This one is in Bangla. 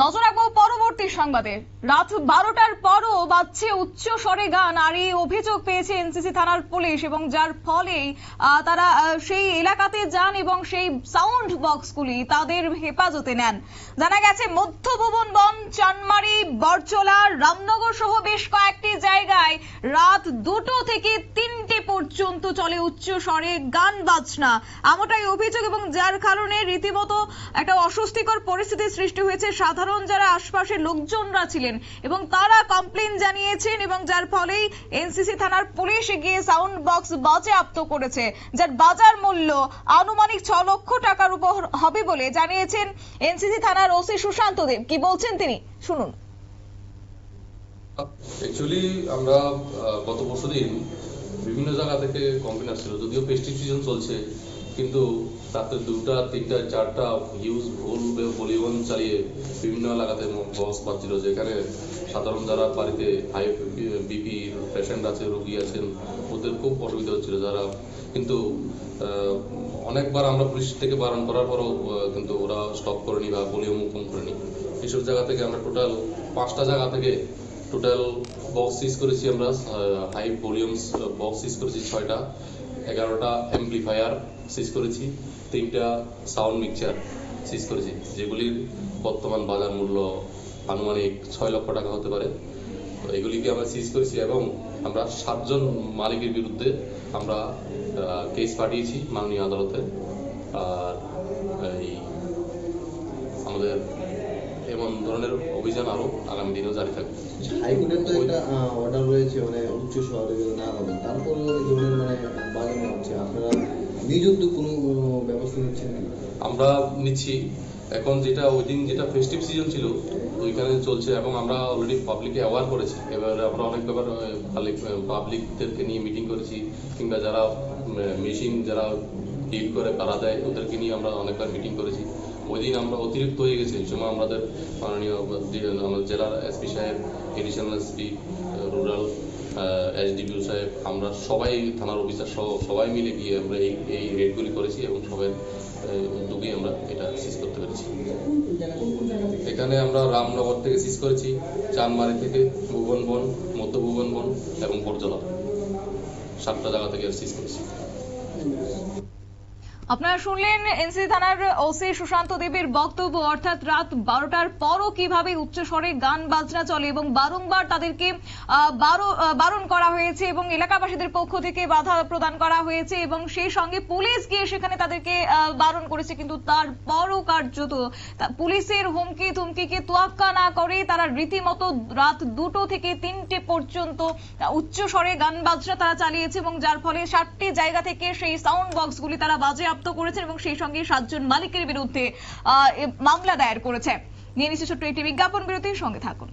নজর রাখবো পরবর্তী সংবাদে। রাত 12টার পরও বাজছে উচ্চ স্বরে গান, আর এই অভিযোগ পেয়েছে এনসিসি থানার পুলিশ, এবং যার ফলে তারা সেই এলাকাতে যান এবং সেই সাউন্ড বক্সগুলি তাদের হেফাজতে নেন। জানা গেছে মধ্য ভুবন বন, চানমারি, বরচলা, রামনগর সহ বেশ কয়েকটি জায়গায় রাত 2টো থেকে 3টে পর্যন্ত চলে উচ্চ স্বরে গান বাজনা, এমনটাই অভিযোগ, এবং যার কারণে রীতিমতো একটা অস্বস্তিকর পরিস্থিতির সৃষ্টি হয়েছে। সাধারণ যারা আশপাশের লোকজনরা ছিলেন এবং তারা কমপ্লেন জানিয়েছেন, এবং যার ফলেই এনসিসি থানার পুলিশ গিয়ে সাউন্ড বক্স বাজেয়াপ্ত করেছে, যার বাজার মূল্য আনুমানিক 6 লক্ষ টাকার উপর হবে বলে জানিয়েছেন এনসিসি থানার ওসি সুশান্ত দেব। কি বলছেন তিনি, শুনুন। অ্যাকচুয়ালি আমরা গত বছরদিন বিভিন্ন জায়গা থেকে কমপ্লেন আসছিল, যদিও ফেস্টিভ সিজন চলছে, কিন্তু তাতে 2টা 3টা 4টা হিউজ ভুল পরিবহন চালিয়ে বিভিন্ন এলাকাতে বক্স বাজছিল, যেখানে সাধারণ যারা বাড়িতে হাই বিপি পেশেন্ট আছে, রোগী আছেন, ওদের খুব অসুবিধা হচ্ছিল। যারা কিন্তু অনেকবার আমরা পুলিশ থেকে বারণ করার পরও কিন্তু ওরা স্টপ করেনি বা ভলিউম কম করেনি। এইসব জায়গা থেকে আমরা টোটাল 5টা জায়গা থেকে টোটাল বক্স সিজ করেছি। আমরা হাই ভলিউমস বক্স সিজ করেছি 6টা, 11টা অ্যাম্পলিফায়ার সিজ করেছি, 3টা সাউন্ড মিক্সচার সিজ করেছি, যেগুলির বর্তমান বাজার মূল্য আনুমানিক 6 লক্ষ টাকা হতে পারে। তো এগুলিকে আমরা সিজ করেছি, এবং আমরা 7 জন মালিকের বিরুদ্ধে আমরা কেস পাঠিয়েছি মাননীয় আদালতে। আর এই আমাদের এমন ধরনের অভিযান আরো আগামী দিনেও জারি থাকবে। হাইকোর্টের তো একটা অর্ডার রয়েছে, মানে উচ্চ শহরে না হবেন, তারপর এই ধরনের মানে বাগানো হচ্ছে, আপনারা নিজ উদ্যোগ কোনো ব্যবস্থা নিচ্ছেন? আমরা নিচ্ছি। এখন যেটা ওই দিন যেটা ফেস্টিভ সিজন ছিল ওইখানে চলছে, এবং আমরা অলরেডি পাবলিককে অ্যাওয়ার করেছি। এবার আমরা অনেক ব্যাপার পাবলিকদেরকে নিয়ে মিটিং করেছি, কিংবা যারা মেশিন যারা ডিল করে ভাড়া দেয় ওদেরকে নিয়ে আমরা অনেকবার মিটিং করেছি। ওই দিন আমরা অতিরিক্ত হয়ে গেছি, এই সময় আমাদের মাননীয় আমাদের জেলার এসপি সাহেব, এডিশনাল এসপি রুরাল, এসডিপিও সাহেব, আমরা সবাই থানার অফিসার সহ সবাই মিলে গিয়ে আমরা এই রেডগুলি করেছি, এবং সবাই উদ্যোগে আমরা এটা সিজ করতে পেরেছি। এখানে আমরা রামনগর থেকে সিজ করেছি, চানমারি থেকে, ভুবন বন, মধ্য ভুবন বন এবং বরজলা, 7টা জায়গা থেকে সিজ করেছি। আপনারা শুনলেন এনসিসি থানার ওসি সুশান্ত দেবের বক্তব্য, অর্থাৎ রাত 12টার পরও কিভাবে উচ্চ স্বরে গান বাজনা চলে, এবং বারংবার তাদেরকে বারণ করা হয়েছে, এবং এলাকাবাসীদের পক্ষ থেকে বাধা প্রদান করা হয়েছে, এবং সেই সঙ্গে পুলিশ গিয়ে সেখানে তাদেরকে বারণ করেছে, কিন্তু তারপরও কার্যত পুলিশের হুমকি ধুমকিকে তোয়াক্কা না করে তারা রীতিমতো রাত 2টো থেকে 3টে পর্যন্ত উচ্চ স্বরে গান বাজনা তারা চালিয়েছে, এবং যার ফলে 7টি জায়গা থেকে সেই সাউন্ড বক্সগুলি তারা বাজেয়াপ্ত করেছেন, এবং সেই সঙ্গে 7 জন মালিকের বিরুদ্ধে মামলা দায়ের করেছে। নিয়ে নিচ্ছে ছোট্ট একটি বিজ্ঞাপন বিরতির সঙ্গে থাকুন।